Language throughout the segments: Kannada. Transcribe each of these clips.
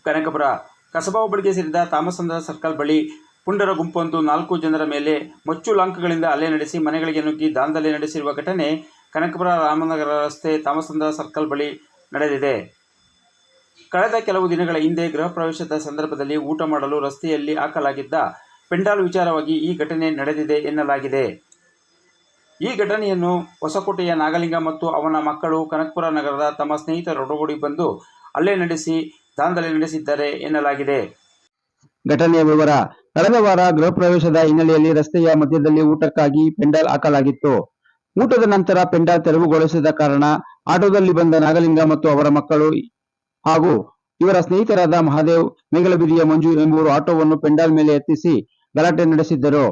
ಕನಕಪುರ ಕಸಬಾ ಹೋಬಳಿಗೆ ಸೇರಿದ ತಾಮಸಂದ್ರ ಸರ್ಕಲ್ ಬಳಿ ಪುಂಡರ ಗುಂಪೊಂದು 4 ಜನರ ಮೇಲೆ ಮಚ್ಚು ಲಾಂಕಗಳಿಂದ ಹಲ್ಲೆ ನಡೆಸಿ ಮನೆಗಳಿಗೆ ನುಗ್ಗಿ ದಾಂಧಲೆ ನಡೆಸಿರುವ ಘಟನೆ ಕನಕಪುರ ರಾಮನಗರ ರಸ್ತೆ ತಾಮಸಂದ್ರ ಸರ್ಕಲ್ ಬಳಿ ನಡೆದಿದೆ. ಕಳೆದ ಕೆಲವು ದಿನಗಳ ಹಿಂದೆ ಗೃಹ ಪ್ರವೇಶದ ಸಂದರ್ಭದಲ್ಲಿ ಊಟ ಮಾಡಲು ರಸ್ತೆಯಲ್ಲಿ ಹಾಕಲಾಗಿದ್ದ ಪೆಂಡಾಲ್ ವಿಚಾರವಾಗಿ ಈ ಘಟನೆ ನಡೆದಿದೆ ಎನ್ನಲಾಗಿದೆ. ಈ ಘಟನೆಯನ್ನು ಹೊಸಕೋಟೆಯ ನಾಗಲಿಂಗ ಮತ್ತು ಅವನ ಮಕ್ಕಳು ಕನಕಪುರ ನಗರದ ತಮ್ಮ ಸ್ನೇಹಿತರೊಡಗೂಡಿ ಬಂದು ಹಲ್ಲೆ ನಡೆಸಿ ದಾಂಧಲೆ ನಡೆಸಿದ್ದಾರೆ ಎನ್ನಲಾಗಿದೆ. ಘಟನೆಯ ವಿವರ: ಕಳೆದ ವಾರ ಗೃಹ ಪ್ರವೇಶದ ಹಿನ್ನೆಲೆಯಲ್ಲಿ ರಸ್ತೆಯ ಮಧ್ಯದಲ್ಲಿ ಊಟಕ್ಕಾಗಿ ಪೆಂಡಾಲ್ ಹಾಕಲಾಗಿತ್ತು. ಊಟದ ನಂತರ ಪೆಂಡಾಲ್ ತೆರವುಗೊಳಿಸಿದ ಕಾರಣ ಆಟೋದಲ್ಲಿ ಬಂದ ನಾಗಲಿಂಗ ಮತ್ತು ಅವರ ಮಕ್ಕಳು ಹಾಗೂ ಇವರ ಸ್ನೇಹಿತರಾದ ಮಹಾದೇವ್, ಮೇಗಲಬೀದಿಯ ಮಂಜು ಎಂಬುವರು ಆಟೋವನ್ನು ಪೆಂಡಾಲ್ ಮೇಲೆ ಎತ್ತಿಸಿ ಗಲಾಟೆ ನಡೆಸಿದ್ದರು.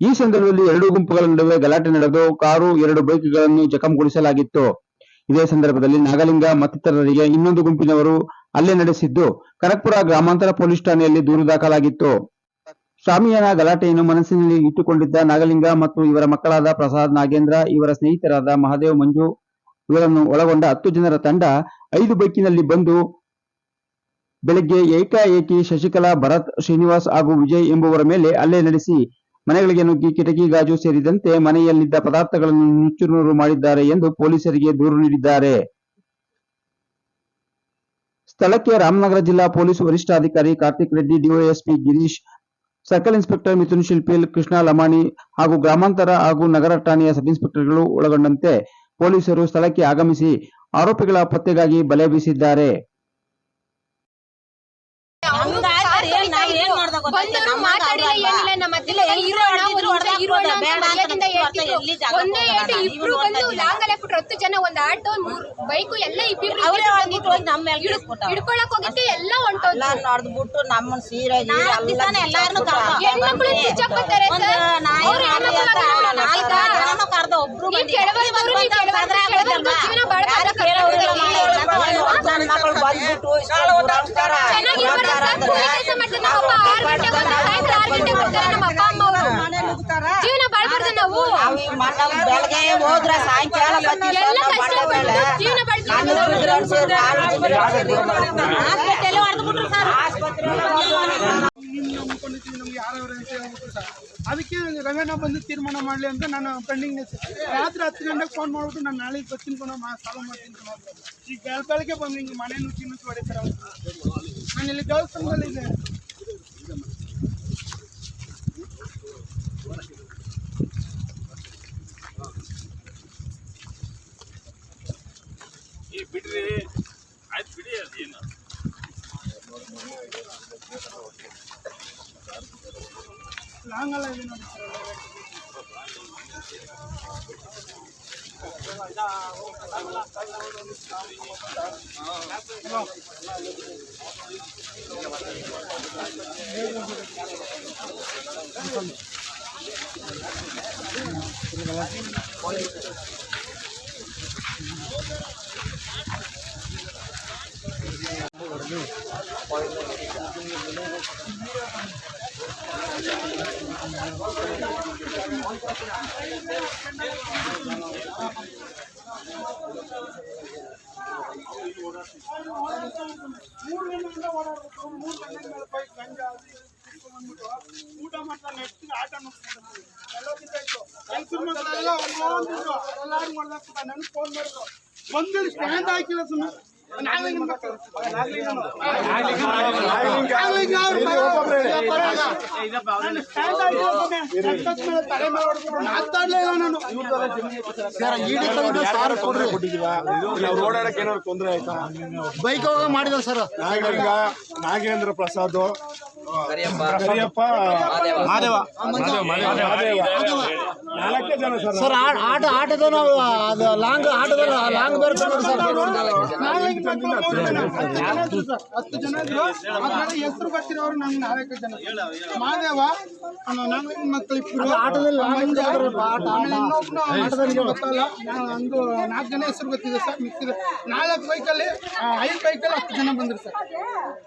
ಈ ಸಂದರ್ಭದಲ್ಲಿ 2 ಗುಂಪುಗಳ ನಡುವೆ ಗಲಾಟೆ ನಡೆದು ಕಾರು, 2 ಬೈಕ್ಗಳನ್ನು ಜಖಂಗೊಳಿಸಲಾಗಿತ್ತು. ಇದೇ ಸಂದರ್ಭದಲ್ಲಿ ನಾಗಲಿಂಗ ಮತ್ತಿತರರಿಗೆ ಇನ್ನೊಂದು ಗುಂಪಿನವರು ಹಲ್ಲೆ ನಡೆಸಿದ್ದು, ಕನಕಪುರ ಗ್ರಾಮಾಂತರ ಪೊಲೀಸ್ ಠಾಣೆಯಲ್ಲಿ ದೂರು ದಾಖಲಾಗಿತ್ತು. ಶಾಮಿಯಾನ ಗಲಾಟೆಯನ್ನು ಮನಸ್ಸಿನಲ್ಲಿ ಇಟ್ಟುಕೊಂಡಿದ್ದ ನಾಗಲಿಂಗ ಮತ್ತು ಇವರ ಮಕ್ಕಳಾದ ಪ್ರಸಾದ್, ನಾಗೇಂದ್ರ, ಇವರ ಸ್ನೇಹಿತರಾದ ಮಹಾದೇವ್, ಮಂಜು ಇವರನ್ನು ಒಳಗೊಂಡ 10 ಜನರ ತಂಡ 5 ಬೈಕಿನಲ್ಲಿ ಬಂದು ಬೆಳಗ್ಗೆ ಏಕಾಏಕಿ ಶಶಿಕಲಾ, ಭರತ್, ಶ್ರೀನಿವಾಸ್ ಹಾಗೂ ವಿಜಯ್ ಎಂಬುವರ ಮೇಲೆ ಹಲ್ಲೆ ನಡೆಸಿ ಮನೆಗಳಿಗೆ ನುಗ್ಗಿ ಕಿಟಕಿ ಗಾಜು ಸೇರಿದಂತೆ ಮನೆಯಲ್ಲಿದ್ದ ಪದಾರ್ಥಗಳನ್ನು ನುಚ್ಚುನೂರು ಮಾಡಿದ್ದಾರೆ ಎಂದು ಪೊಲೀಸರಿಗೆ ದೂರು ನೀಡಿದ್ದಾರೆ. ಸ್ಥಳಕ್ಕೆ ರಾಮನಗರ ಜಿಲ್ಲಾ ಪೊಲೀಸ್ ವರಿಷ್ಠಾಧಿಕಾರಿ Karthik Reddy, DYSP Girish, circle inspector Mithun ಶಿಲ್ಪಿಲ್, ಕೃಷ್ಣ ಲಮಾಣಿ ಹಾಗೂ ಗ್ರಾಮಾಂತರ ಹಾಗೂ ನಗರ ಠಾಣೆಯ ಸಬ್ ಇನ್ಸ್ಪೆಕ್ಟರ್ಗಳು ಒಳಗೊಂಡಂತೆ ಪೊಲೀಸರು ಸ್ಥಳಕ್ಕೆ ಆಗಮಿಸಿ ಆರೋಪಿಗಳ ಪತ್ತೆಗಾಗಿ ಬಲೆ ಬೀಸಿದ್ದಾರೆ. ಜನ ಒಂದ್ ಆಟೋ 3 ಬೈಕು ಎಲ್ಲ ಹಿಡ್ಕೊಳಕ್ ಹೋಗಿದ್ದೆ ಎಲ್ಲ ಹೊಂಟೋದ್ಬಿಟ್ಟು ನಮ್ಮ ಸೀರೆ ಜೀವನ ಬಾಳ್ಬಾರ್ದು ನಾವು ಬೆಳಗ್ಗೆ ಹೋದ್ರ ಸಾಯಂಕಾಲ ಜೀವನ ಅದಕ್ಕೆ ರಂಗಣ್ಣ ಬಂದು ತೀರ್ಮಾನ ಮಾಡಲಿ ಅಂತ ನಾನು ಪೆಂಡಿಂಗ್ ರಾತ್ರಿ 10 ಗಂಟೆಗೆ ಫೋನ್ ಮಾಡ್ಬಿಟ್ಟು ನಾನು ನಾಳೆಗೆ ಬರ್ತೀನಿ ಸಾಲ ಮಾಡ್ತೀನಿ. ಈಗ ಬೆಳಗ್ಗೆ ಬಂದು ಹಿಂಗೆ ಮನೆ ನುಚ್ಚಿ ಹೊಡಿತಾರೆ. ನಾನು ಇಲ್ಲಿ ದೇವಸ್ಥಾನದಲ್ಲಿ ಇದೆ. ಬಿಡ್ರಿ ಆಯ್ತು ಬಿಡಿ ಅದೇನು ಲಾಂಗಲ್ಲ ಇದೆ ನೋಡಿ. ಊಟ ಮಾಡ್ತಾ ನೆಕ್ಸ್ಟ್ ಆಟ ನೋಡ್ಕೊಂಡು ಎಲ್ಲರೂ ಮಾಡ್ದಾಗ ನನಗೆ ಫೋನ್ ಮಾಡಿದ್ರು ಬಂದು ಸ್ಟ್ಯಾಂಡ್ ಹಾಕಿಲ್ಲ ಸುಮ್ಮನೆ ಓಡಾಡಕ್ಕೆ ಏನಾದ್ರು ತೊಂದರೆ ಆಯ್ತಾ? ಬೈಕ್ ಹೋಗ ಮಾಡಿದ್ರು ಸರ್. ನಾಗೇಂದ್ರ, ಪ್ರಸಾದ್, ಕರಿಯಪ್ಪ, ಮಾದೇವ 4 ಜನ ಸರ್. ಆಟದ ಲಾಂಗ್ ಆಟದ ಲಾಂಗ್ ಬೇರೆ ಸರ್. 10 ಜನ ಇದ್ರು. ಹೆಸರು ಗೊತ್ತಿರೋರು ನಂಗೆ 4 ಜನ. ಮಾದೇವ, ನಾಗಲಿಂಗ ಮಕ್ಕಳು ಇಬ್ಬರು ಆಟದಲ್ಲಿ ಗೊತ್ತಲ್ಲ. ಒಂದು 4 ಜನ ಹೆಸರು ಗೊತ್ತಿದೆ ಸರ್. ಮಿಕ್ಕಿದೆ 4 ಬೈಕಲ್ಲಿ 5 ಬೈಕಲ್ಲಿ 10 ಜನ ಬಂದ್ರು ಸರ್.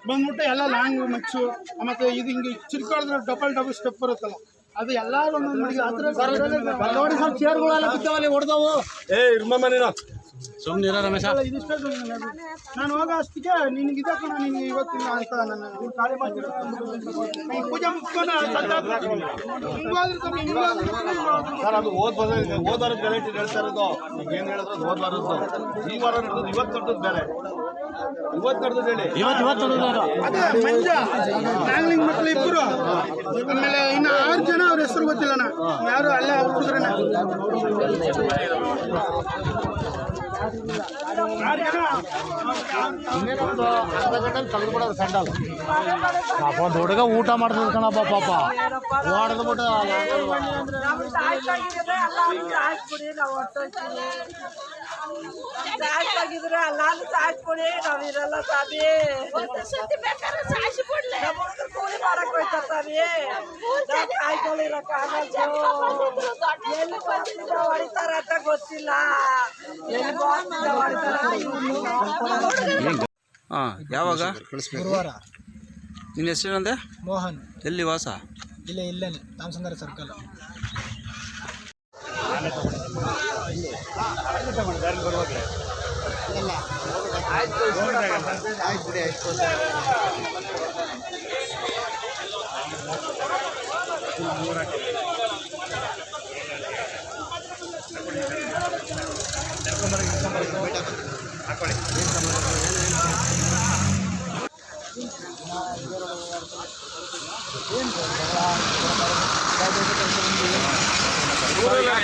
ಬಂದ್ಬಿಟ್ಟು ಎಲ್ಲ ಲಾಂಗ್ ಮಚ್ಚು ಮತ್ತೆ ಇದು ಹಿಂಗೆ ಚಿರ್ಕೊಳ್ಳೋದ್ರ ಡಬಲ್ ಸ್ಟೆಪ್ ಬರುತ್ತಲ್ಲ, ಅದು ಎಲ್ಲಾರು ನೋಡಿ ಸರ್. ಚೇರ್ಗಳೆಲ್ಲ ಬಿದ್ದಾವಲ್ಲಿ ಹೊಡೆದವು. ಇರ್ಮಮ್ಮ ನೀನು ಸುಮ್ಮನಿರ ರಮೇಶ. ಇದಿಷ್ಟೇ ಸುಮ್ಮನೆ ನಾನು ಹೋಗೋ ಅಷ್ಟಿಗೆ ನಿನಗೆ ಇದೆ ಕಣ, ನಿನಗೆ ಇವತ್ತಿನ ಅಂತ ನನ್ನ ನೀನು ಖಾಲಿ ಮಾಡ್ತೀರ ಪೂಜೆ ಮುಗಿಸ್ಕೊಂಡು ಸರ್ ಅದು ಓದ್ವಾರದ ವೆರೈಟಿ ಹೇಳ್ತಾ ಇರೋದು. ಈಗ ಏನು ಹೇಳಿದ್ರು ಅದು ಓದ್ವಾರದ್ದು. ಈ ವಾರ ನಡೆದು ಇವತ್ತು ನಡೆದು ಬೇರೆ, ಇವತ್ತು ನಡೆದು ಹೇಳಿ ಇವತ್ತು ಅದೇ ಮಂಜ ನಾಂಗ್ಲಿಂಗ್ ಮಕ್ಕಳು ಇಬ್ಬರು, ಆಮೇಲೆ ಇನ್ನು 6 ಜನ ಅವ್ರ ಹೆಸರು ಗೊತ್ತಿಲ್ಲಣ್ಣ, ಯಾರು ಅಲ್ಲೇ ಅವ್ರ ಹುಡುಗರನ್ನ 6 ಜನ. ಅರ್ಧ ಗಂಟೆ ತೆಗೆದುಬಿಡೋದು ಸಂಡಲ್. ಒಂದು ಹುಡುಗ ಊಟ ಮಾಡ್ತದ ಕಣಪ್ಪ ಪಾಪ, ಹೊಡೆದ್ಬಿಟ್ಟು ಸಾಯ್ತಾಗಿದ್ರೆ ಅಲ್ಲಾನು ಸಾಯ್ಸ್ಕೊಡಿ, ನಾವಿರಲ್ಲ ಸ್ವಾಮಿ. ಕೂಲಿ ಮಾಡಕ್ ಹೋಯ್ತಾರ ಸ್ವಾಮಿ, ಎಲ್ಲಿ ಬಂದಿದ್ರೆ ಹೊಡಿತಾರ ಅಂತ ಗೊತ್ತಿಲ್ಲ, ಎಲ್ಲಿ ಬಂದಿದ್ರೆ ಹೊಡಿತಾರ. ಹಾಂ, ಯಾವಾಗ? ಗುರುವಾರ. ನಿನ್ನ ಹೆಸರೇನಂದೆ? ಮೋಹನ್. ಎಲ್ಲಿ ವಾಸ? ಇಲ್ಲೇನೆ ತಾಮಸಂದ್ರ ಸರ್ಕಲ್.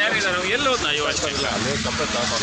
ಯಾರಿದ್ದಾರೆ ಎಲ್ಲಿ ಹೋದ್ನಾ ಇವಾಗ ಇಲ್ಲ ಅಲ್ಲೇ ಕಪ್ಪೆ ತಗೊಂಡ